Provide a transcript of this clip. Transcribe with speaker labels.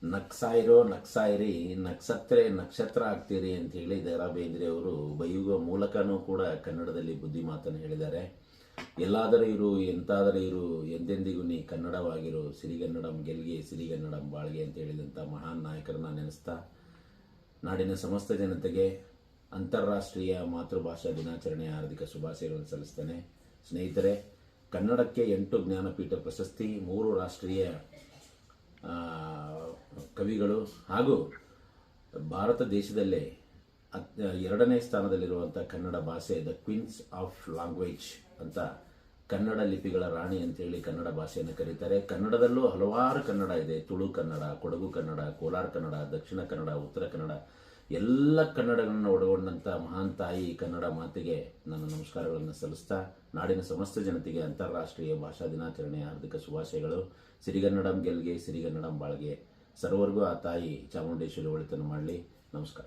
Speaker 1: ನಕ್ಸಾಯಿರೋ ನಕ್ಸಾಯಿರಿ ನಕ್ಷತ್ರ ನಕ್ಷತ್ರ ಆಗ್ತೀರಿ ಅಂತ ಹೇಳಿ ದ ರಾ ಬೇಂದ್ರೆ ಅವರು ಬೈಯುವ ಮೂಲಕನೂ ಕೂಡ ಕನ್ನಡದಲ್ಲಿ ಬುದ್ಧಿ ಮಾತನ್ನು ಹೇಳಿದ್ದಾರೆ. ಎಲ್ಲಾದರೂ ಇರು ಎಂತಾದರೂ ಇರು ಎಂದೆಂದಿಗೂ ನೀ ಕನ್ನಡವಾಗಿರು, ಸಿರಿಗನ್ನಡಂ ಗೆಲ್ಗೆ ಸಿರಿಗನ್ನಡಂ ಬಾಳ್ಗೆ ಅಂತ ಹೇಳಿದಂಥ ಮಹಾನ್ ನಾಯಕರನ್ನ ನೆನೆಸ್ತಾ ನಾಡಿನ ಸಮಸ್ತ ಜನತೆಗೆ ಅಂತಾರಾಷ್ಟ್ರೀಯ ಮಾತೃಭಾಷಾ ದಿನಾಚರಣೆಯ ಹಾರ್ದಿಕ ಶುಭಾಶಯಗಳನ್ನು ಸಲ್ಲಿಸ್ತೇನೆ. ಸ್ನೇಹಿತರೆ, ಕನ್ನಡಕ್ಕೆ 8 ಜ್ಞಾನಪೀಠ ಪ್ರಶಸ್ತಿ, 3 ರಾಷ್ಟ್ರೀಯ ಕವಿಗಳು ಹಾಗೂ ಭಾರತ ದೇಶದಲ್ಲೇ 2ನೇ ಸ್ಥಾನದಲ್ಲಿರುವಂಥ ಕನ್ನಡ ಭಾಷೆ ದ ಕ್ವೀನ್ಸ್ ಆಫ್ ಲ್ಯಾಂಗ್ವೇಜ್ ಅಂತ, ಕನ್ನಡ ಲಿಪಿಗಳ ರಾಣಿ ಅಂತೇಳಿ ಕನ್ನಡ ಭಾಷೆಯನ್ನು ಕರೀತಾರೆ. ಕನ್ನಡದಲ್ಲೂ ಹಲವಾರು ಕನ್ನಡ ಇದೆ. ತುಳು ಕನ್ನಡ, ಕೊಡಗು ಕನ್ನಡ, ಕೋಲಾರ ಕನ್ನಡ, ದಕ್ಷಿಣ ಕನ್ನಡ, ಉತ್ತರ ಕನ್ನಡ, ಎಲ್ಲ ಕನ್ನಡಗಳನ್ನು ಒಳಗೊಂಡಂಥ ಮಹಾನ್ ತಾಯಿ ಕನ್ನಡ ಮಾತೆಗೆ ನನ್ನ ನಮಸ್ಕಾರಗಳನ್ನು ಸಲ್ಲಿಸ್ತಾ ನಾಡಿನ ಸಮಸ್ತ ಜನತೆಗೆ ಅಂತಾರಾಷ್ಟ್ರೀಯ ಭಾಷಾ ದಿನಾಚರಣೆಯ ಹಾರ್ದಿಕ ಶುಭಾಶಯಗಳು. ಸಿರಿಗನ್ನಡಂ ಗೆಲ್ಗೆ ಸಿರಿಗನ್ನಡಂ ಬಾಳ್ಗೆ. ಸರ್ವರಿಗೂ ಆ ತಾಯಿ ಚಾಮುಂಡೇಶ್ವರಿ ಒಳಿತನ್ನು ಮಾಡಲಿ. ನಮಸ್ಕಾರ.